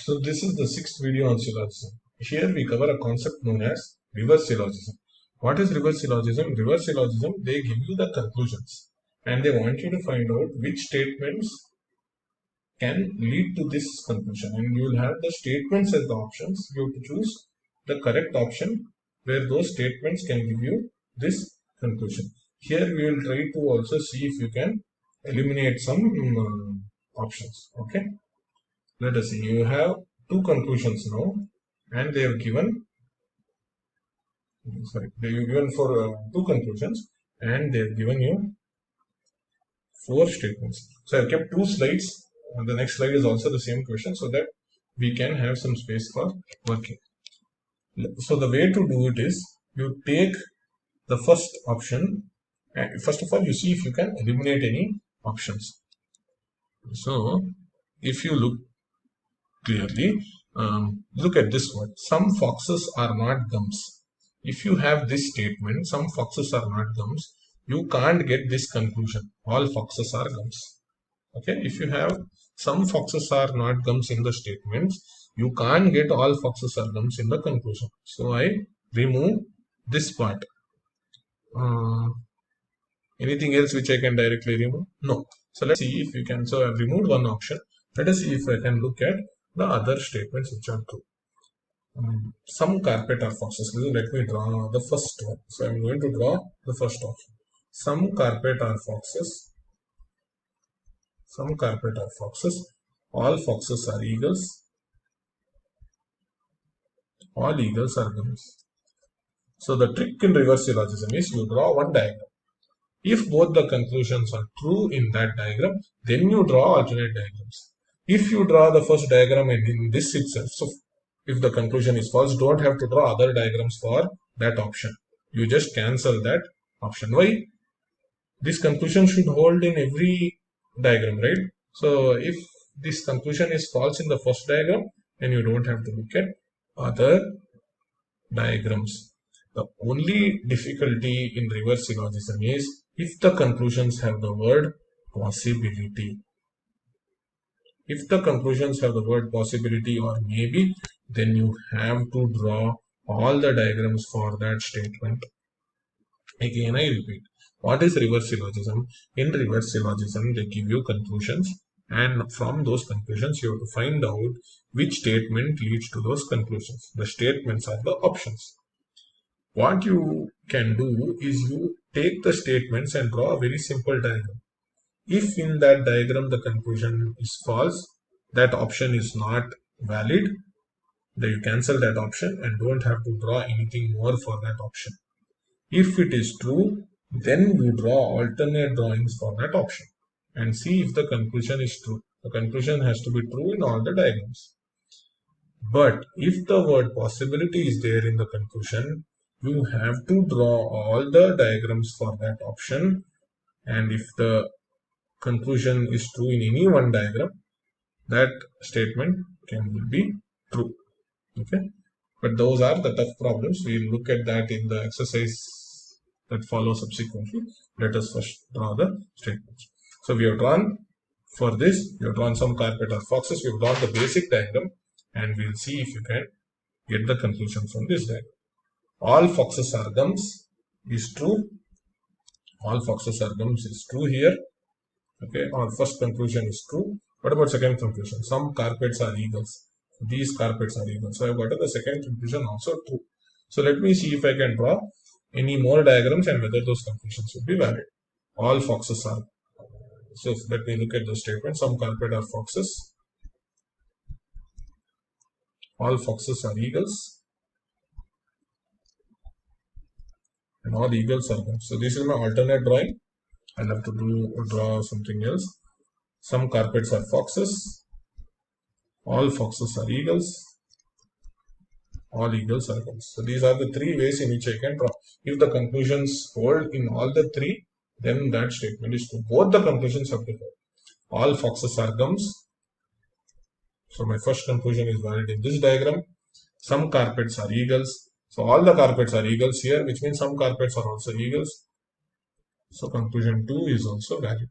So this is the sixth video on syllogism. Here we cover a concept known as reverse syllogism. What is reverse syllogism? Reverse syllogism, they give you the conclusions and they want you to find out which statements can lead to this conclusion, and you will have the statements as the options. You have to choose the correct option where those statements can give you this conclusion. Here we will try to also see if you can eliminate some options. Okay, let us see. You have two conclusions now, and they have given for two conclusions, and they have given you four statements. So I have kept two slides. And the next slide is also the same question, so that we can have some space for working. So the way to do it is, you take the first option, and first of all you see if you can eliminate any options. So if you look clearly, look at this word, some foxes are not gums. If you have this statement, some foxes are not gums, you can't get this conclusion, all foxes are gums. Okay, if you have some foxes are not gums in the statements, you can't get all foxes are gums in the conclusion. So I remove this part. Anything else which I can directly remove? No. So let's see if we can. So I've removed one option. Let us see if I can look at the other statements which are true. Some carpet are foxes. Let me draw the first one. So I'm going to draw the first option. Some carpet are foxes. Some carpet are foxes. All foxes are eagles. All eagles are gums. So the trick in reverse syllogism is you draw one diagram. If both the conclusions are true in that diagram, then you draw alternate diagrams. If you draw the first diagram and in this itself, so if the conclusion is false, don't have to draw other diagrams for that option. You just cancel that option. Why? This conclusion should hold in every diagram, right? So if this conclusion is false in the first diagram, then you don't have to look at other diagrams. The only difficulty in reverse syllogism is if the conclusions have the word possibility. If the conclusions have the word possibility or maybe, then you have to draw all the diagrams for that statement. Again, I repeat. What is reverse syllogism? In reverse syllogism, they give you conclusions, and from those conclusions, you have to find out which statement leads to those conclusions. The statements are the options. What you can do is you take the statements and draw a very simple diagram. If in that diagram the conclusion is false, that option is not valid, then you cancel that option and don't have to draw anything more for that option. If it is true, then you draw alternate drawings for that option and see if the conclusion is true. The conclusion has to be true in all the diagrams. But if the word possibility is there in the conclusion, you have to draw all the diagrams for that option, and if the conclusion is true in any one diagram, that statement can be true. Okay, but those are the tough problems. We'll look at that in the exercise that follows subsequently. Let us first draw the statements. So we have drawn, for this, we have drawn some carpet or foxes. We have drawn the basic diagram, and we'll see if you can get the conclusion from this diagram. All foxes are gums is true. All foxes are gums is true here. Okay, our first conclusion is true. What about second conclusion? Some carpets are eagles. These carpets are eagles. So I've got the second conclusion also true. So let me see if I can draw any more diagrams and whether those conclusions will be valid. All foxes are. So let me look at the statement. Some carpet are foxes. All foxes are eagles. And all eagles are gums. So this is my alternate drawing. I'll have to draw something else. Some carpets are foxes. All foxes are eagles. All eagles are gums. So these are the three ways in which I can draw. If the conclusions hold in all the three, then that statement is true. Both the conclusions have to hold. All foxes are gums. So my first conclusion is valid in this diagram. Some carpets are eagles. So all the carpets are eagles here, which means some carpets are also eagles. So conclusion 2 is also valid.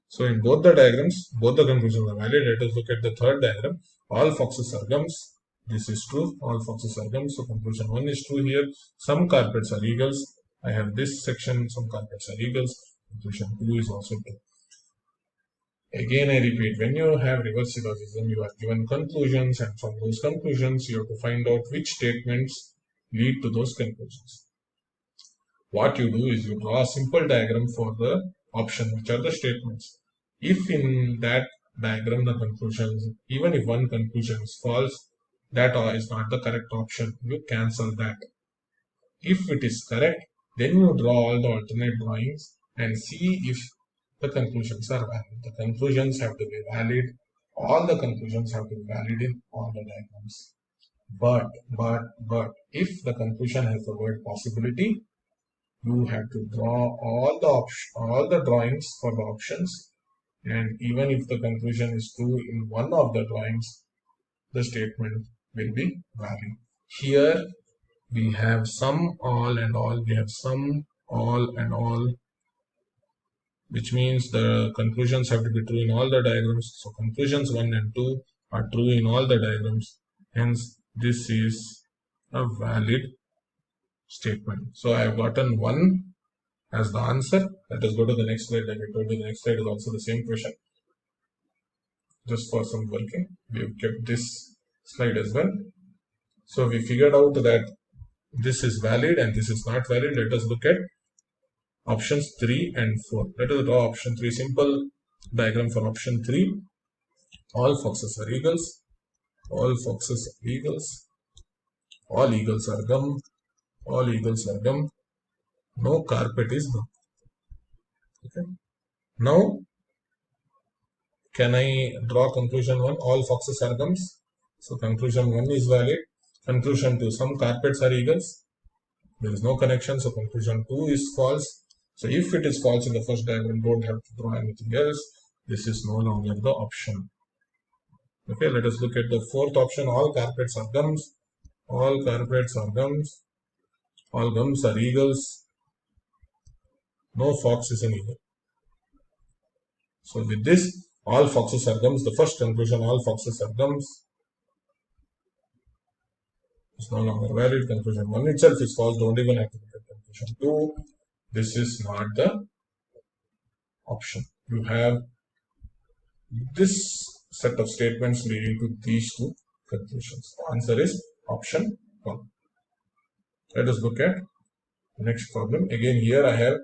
So in both the diagrams, both the conclusions are valid. Let us look at the third diagram. All foxes are gums. This is true. All foxes are gums. So conclusion 1 is true here. Some carpets are eagles. I have this section. Some carpets are eagles. Conclusion 2 is also true. Again, I repeat, when you have reverse syllogism, you are given conclusions, and from those conclusions, you have to find out which statements lead to those conclusions. What you do is you draw a simple diagram for the option, which are the statements. If in that diagram the conclusions, even if one conclusion is false, that is not the correct option. You cancel that. If it is correct, then you draw all the alternate drawings and see if the conclusions are valid. The conclusions have to be valid. All the conclusions have to be valid in all the diagrams. But, if the conclusion has the word possibility, you have to draw all the drawings for the options, and even if the conclusion is true in one of the drawings, the statement will be valid. Here we have some, all, and all. We have some, all, and all, which means the conclusions have to be true in all the diagrams. So conclusions 1 and 2 are true in all the diagrams. Hence, this is a valid statement. So I have gotten 1 as the answer. Let us go to the next slide. Like I told you, the next slide is also the same question. Just for some working, we have kept this slide as well. So we figured out that this is valid and this is not valid. Let us look at options 3 and 4. Let us draw option 3. Simple diagram for option 3. All foxes are eagles. All foxes are eagles. All eagles are gum. All eagles are gum. No carpet is gum. Okay. Now, can I draw conclusion 1? All foxes are gums. So conclusion 1 is valid. Conclusion 2, some carpets are eagles. There is no connection, so conclusion 2 is false. So if it is false in the first diagram, don't have to draw anything else. This is no longer the option. Okay, let us look at the fourth option. All carpets are gums. All carpets are gums. All gums are eagles. No fox is an eagle. So with this, all foxes are gums. The first conclusion, all foxes are gums, is no longer valid. Conclusion 1 itself is false. Don't even have to look at conclusion 2. This is not the option. You have this set of statements leading to these two conclusions. The answer is option 1. Let us look at the next problem. Again, here I have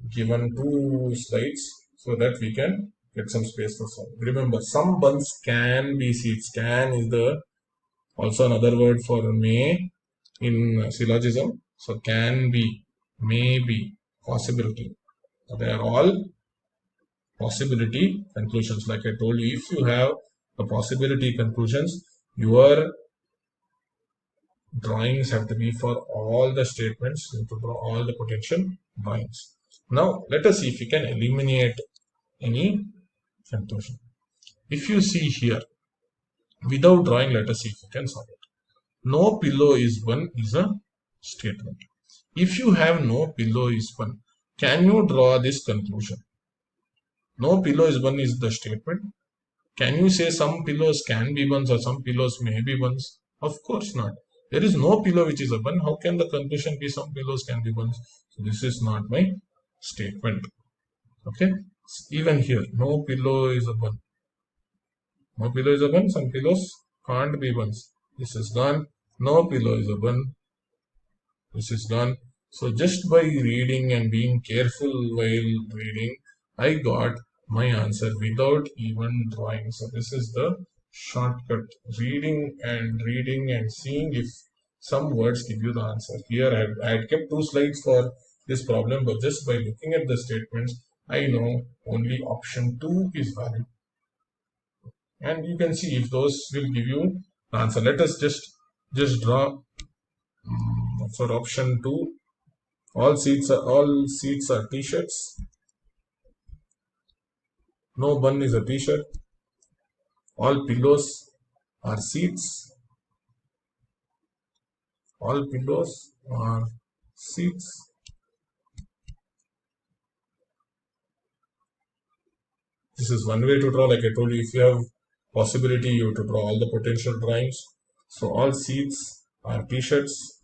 given 2 slides so that we can get some space for solving. Remember, some buns can be seeds. Can is the also another word for may in syllogism. So can be, may be, possibility. They are all possibility conclusions. Like I told you, if you have the possibility conclusions, your drawings have to be for all the statements. You have to draw all the potential drawings. Now let us see if we can eliminate any conclusion. If you see here, without drawing, let us see if we can solve it. No pillow is one is a statement. If you have no pillow is one, can you draw this conclusion? No pillow is one is the statement. Can you say some pillows can be ones or some pillows may be ones? Of course not. There is no pillow which is a one. How can the conclusion be some pillows can be ones? So this is not my statement. Okay. Even here, no pillow is a one. No pillow is a one. Some pillows can't be ones. This is gone. No pillow is a one. This is done. So just by reading and being careful while reading, I got my answer without even drawing. So this is the shortcut. Reading and seeing if some words give you the answer. Here I had kept 2 slides for this problem, but just by looking at the statements, I know only option 2 is valid. And you can see if those will give you the answer. Let us just draw for option 2. All seats are t-shirts. No bun is a t-shirt. All pillows are seats. All pillows are seats. This is one way to draw. Like I told you, if you have possibility, you have to draw all the potential drawings. So all seats are t-shirts.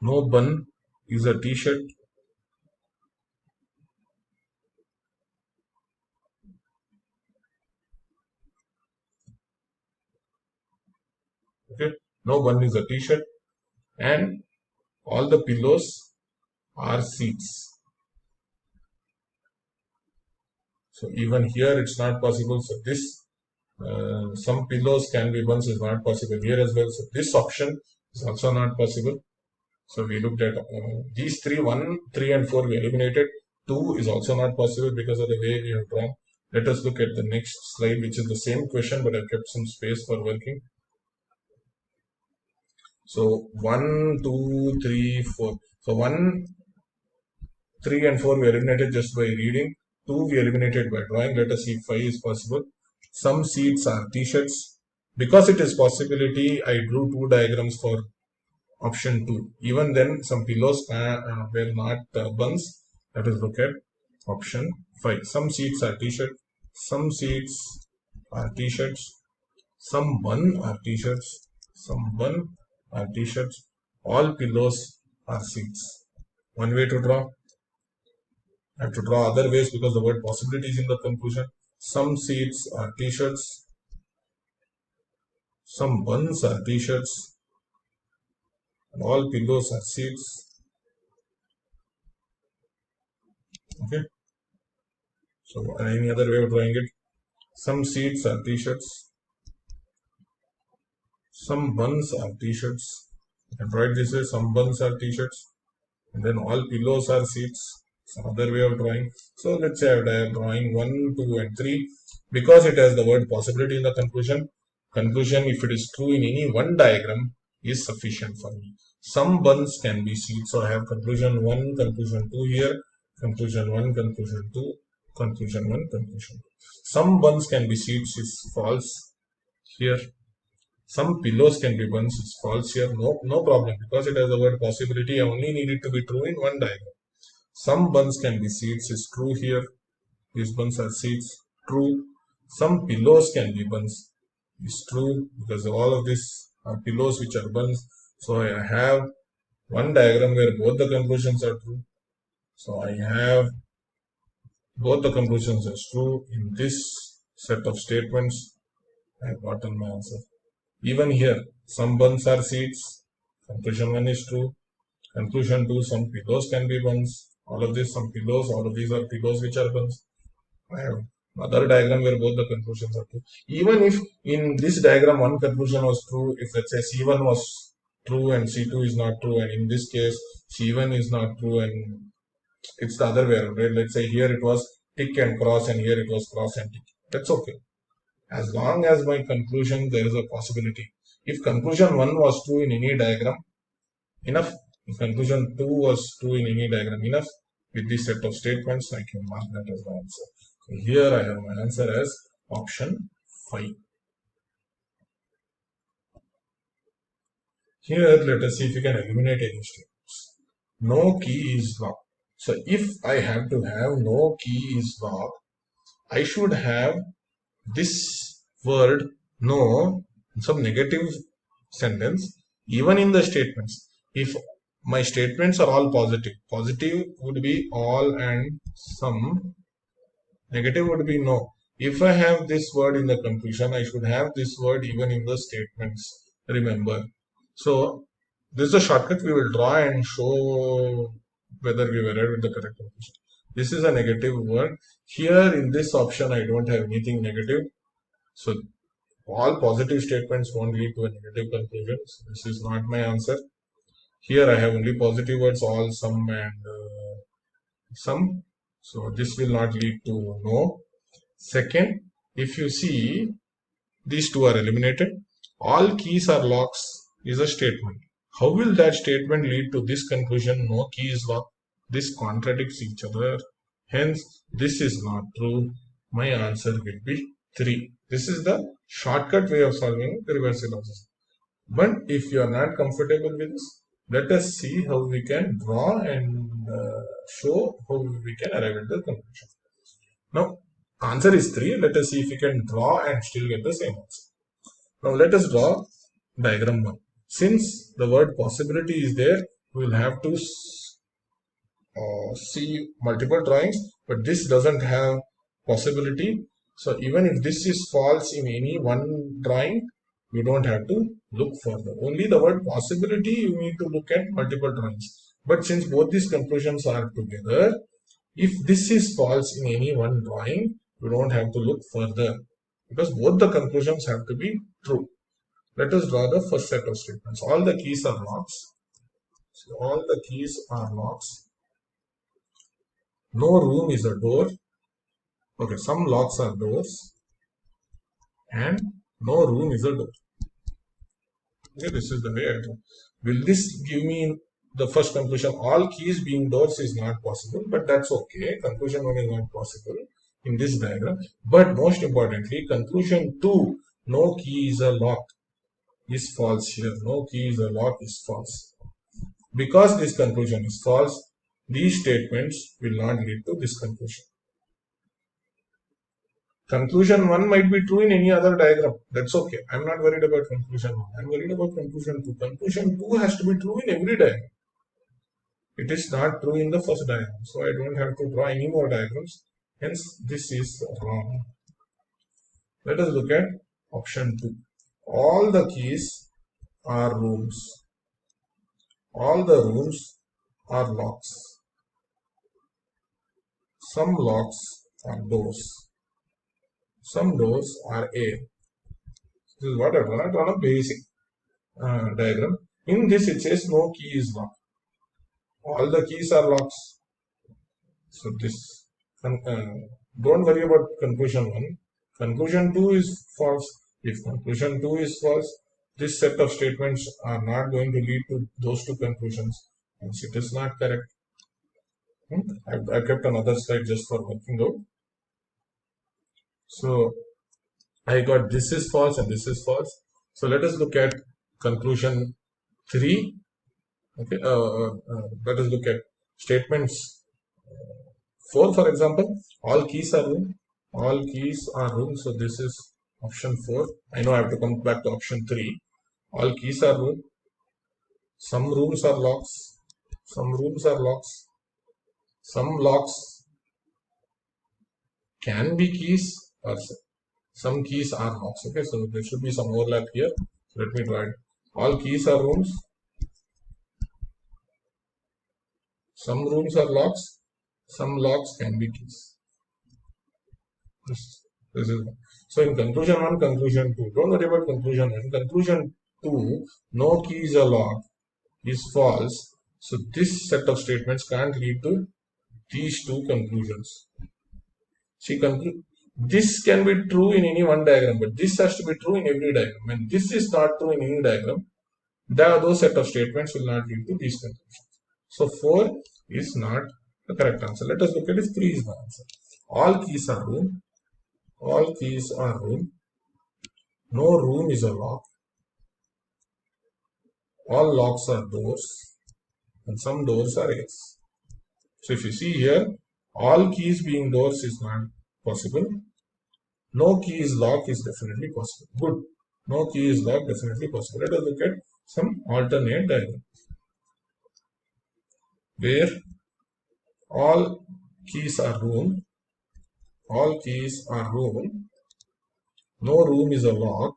No bun is a t-shirt. Okay, no bun is a t-shirt, and all the pillows are seats. So even here it's not possible. So this some pillows can be buns is not possible here as well. So this option is also not possible. So we looked at these three, 1, 3 and 4 we eliminated. 2 is also not possible because of the way we have drawn. Let us look at the next slide, which is the same question, but I've kept some space for working. So 1, 2, 3, 4. So 1, 3 and 4 we eliminated just by reading. 2 we eliminated by drawing. Let us see if 5 is possible. Some seats are t-shirts. Because it is possibility, I drew 2 diagrams for option 2. Even then, some pillows were not buns. Let us look at option 5. Some seats are t-shirt. Some seats are t-shirts. Some bun are t-shirts. Some bun are t-shirts. All pillows are seats. One way to draw. I have to draw other ways because the word possibility is in the conclusion. Some seats are t-shirts. Some buns are t-shirts. And all pillows are seats. Okay. So any other way of drawing it? Some seats are t-shirts. Some buns are t-shirts. You can write this way, some buns are t-shirts. And then all pillows are seats. Some other way of drawing. So let's say I'm drawing 1, 2 and 3. Because it has the word possibility in the conclusion, if it is true in any one diagram is sufficient for me. Some buns can be seats. So I have conclusion 1, conclusion 2 here. Conclusion 1, conclusion 2, conclusion 1, conclusion 2. Some buns can be seats is false here. Some pillows can be buns is false here. No problem because it has the word possibility. I only need it to be true in one diagram. Some buns can be seats is true here. These buns are seats. True. Some pillows can be buns is true because all of these are pillows which are buns. So I have one diagram where both the conclusions are true. So I have both the conclusions as true in this set of statements. I have gotten my answer. Even here, some buns are seats. Conclusion 1 is true. Conclusion 2, some pillows can be buns. All of this, some pillows, all of these are pillows which are buns. I have another diagram where both the conclusions are true. Even if in this diagram one conclusion was true, if let's say C1 was true and C2 is not true, and in this case C1 is not true and it's the other way around, right? Let's say here it was tick and cross and here it was cross and tick. That's okay. As long as my conclusion, there is a possibility. If conclusion 1 was true in any diagram, enough. If conclusion 2 was true in any diagram, enough. With this set of statements, I can mark that as the answer. So here I have my answer as option 5. Here, let us see if we can eliminate any statements. No key is locked. So if I have to have no key is locked, I should have this word no, some negative sentence, even in the statements. If my statements are all positive, positive would be all and some, negative would be no. If I have this word in the conclusion, I should have this word even in the statements. Remember. So this is a shortcut we will draw and show whether we were right with the correct conclusion. This is a negative word. Here in this option, I don't have anything negative. So all positive statements won't lead to a negative conclusion. So this is not my answer. Here I have only positive words, all, some and some. So this will not lead to no. Second, if you see these two are eliminated, all keys are locks is a statement. How will that statement lead to this conclusion? No key is locked. This contradicts each other. Hence, this is not true. My answer will be 3. This is the shortcut way of solving the reverse syllogism. But if you are not comfortable with this, let us see how we can draw and show how we can arrive at the conclusion. Now, answer is 3. Let us see if we can draw and still get the same answer. Now, let us draw diagram 1. Since the word possibility is there, we will have to see multiple drawings, but this doesn't have possibility. So even if this is false in any one drawing, you don't have to look further. Only the word possibility you need to look at multiple drawings. But since both these conclusions are together, if this is false in any one drawing, you don't have to look further because both the conclusions have to be true. Let us draw the first set of statements. All the keys are locks. So all the keys are locks. No room is a door. Okay, some locks are doors and no room is a door. Okay, this is the way I do. Will this give me the first conclusion? All keys being doors is not possible, but that's okay. Conclusion 1 is not possible in this diagram. But most importantly, conclusion 2, no key is a lock, is false here. No key is a lock is false. Because this conclusion is false, these statements will not lead to this conclusion. Conclusion 1 might be true in any other diagram. That's okay. I'm not worried about conclusion 1. I'm worried about conclusion 2. Conclusion 2 has to be true in every diagram. It is not true in the first diagram. So I don't have to draw any more diagrams. Hence, this is wrong. Let us look at option 2. All the keys are rooms. All the rooms are locks. Some locks are doors. Some doors are air. This is what I drawn. I drawn a basic diagram. In this, it says no key is locked. All the keys are locks. So this, don't worry about conclusion 1. Conclusion 2 is false. If conclusion 2 is false, this set of statements are not going to lead to those two conclusions. Hence, it is not correct. I kept another slide just for working out. So I got this is false and this is false. So let us look at conclusion 3. Okay, let us look at statements 4, for example. All keys are room. All keys are room. So this is option 4. I know I have to come back to option 3. All keys are room. Some rooms are locks. Some rooms are locks. Some locks can be keys or some keys are locks. Okay, so there should be some overlap here. Let me draw it. All keys are rooms. Some rooms are locks. Some locks can be keys. This is one. So in conclusion 1, conclusion 2, don't worry about conclusion 1. Conclusion 2, no key is a lock is false. So this set of statements can't lead to these two conclusions. See, this can be true in any one diagram, but this has to be true in every diagram. When this is not true in any diagram, those set of statements will not lead to these conclusions. So 4 is not the correct answer. Let us look at if 3 is the answer. All keys are room. All keys are room. No room is a lock. All locks are doors. And some doors are X. So if you see here, all keys being doors is not possible. No key is lock is definitely possible. Good. No key is lock definitely possible. Let us look at some alternate diagram where all keys are room. All keys are room. No room is a lock.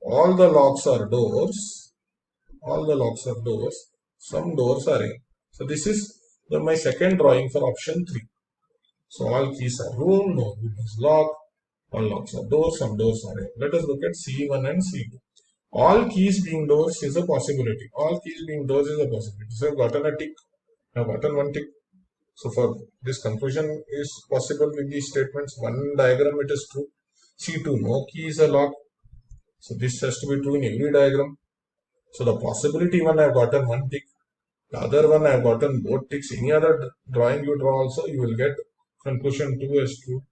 All the locks are doors. All the locks are doors. Some doors are A. So this is my second drawing for option 3. So all keys are room, no room is lock, all locks are doors, some doors are A. Let us look at C1 and C2. All keys being doors is a possibility. All keys being doors is a possibility. So I've gotten a tick. I've gotten one tick. So for this conclusion is possible with these statements. One diagram it is true. C2, no key is a lock. So this has to be true in every diagram. So the possibility one I have gotten one tick. The other one I have gotten both ticks. Any other drawing you draw also, you will get conclusion 2 as true.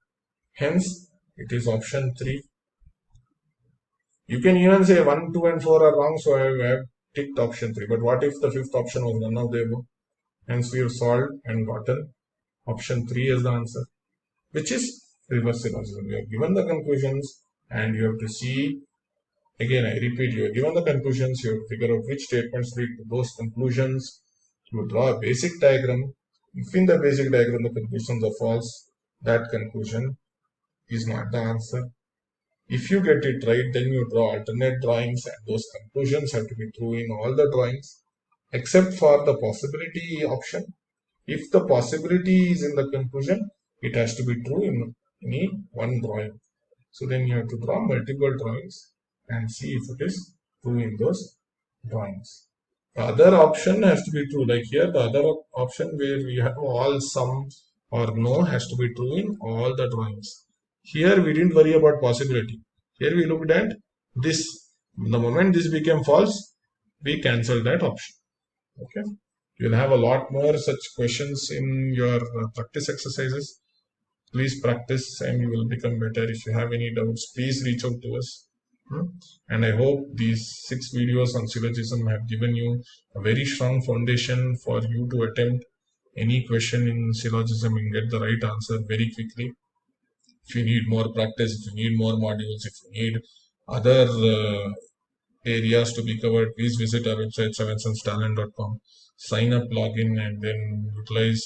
Hence, it is option 3. You can even say 1, 2 and 4 are wrong, so I have ticked option 3. But what if the fifth option was none of the above? Hence we have solved and gotten option 3 as the answer, which is reverse syllogism. You are given the conclusions and you have to see, again I repeat, you are given the conclusions, you have to figure out which statements lead to those conclusions. You draw a basic diagram. If in the basic diagram the conclusions are false, that conclusion is not the answer. If you get it right, then you draw alternate drawings and those conclusions have to be true in all the drawings except for the possibility option. If the possibility is in the conclusion, it has to be true in any one drawing. So then you have to draw multiple drawings and see if it is true in those drawings. The other option has to be true. Like here, the other option where we have all some or no has to be true in all the drawings. Here we didn't worry about possibility. Here we looked at this. The moment this became false, we cancelled that option. Okay. You'll have a lot more such questions in your practice exercises. Please practice and you will become better. If you have any doubts, please reach out to us. And I hope these 6 videos on syllogism have given you a very strong foundation for you to attempt any question in syllogism and get the right answer very quickly. If you need more practice, if you need more modules, if you need other areas to be covered, please visit our website sevensonstalent.com. Sign up, log in, and then utilize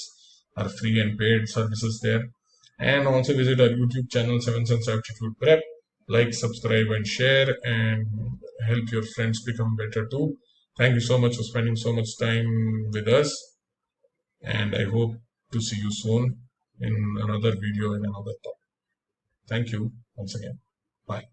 our free and paid services there. And also visit our YouTube channel, Seven Sons Aptitude Prep. Like, subscribe, and share, and help your friends become better too. Thank you so much for spending so much time with us. And I hope to see you soon in another video in another topic. Thank you once again. Bye.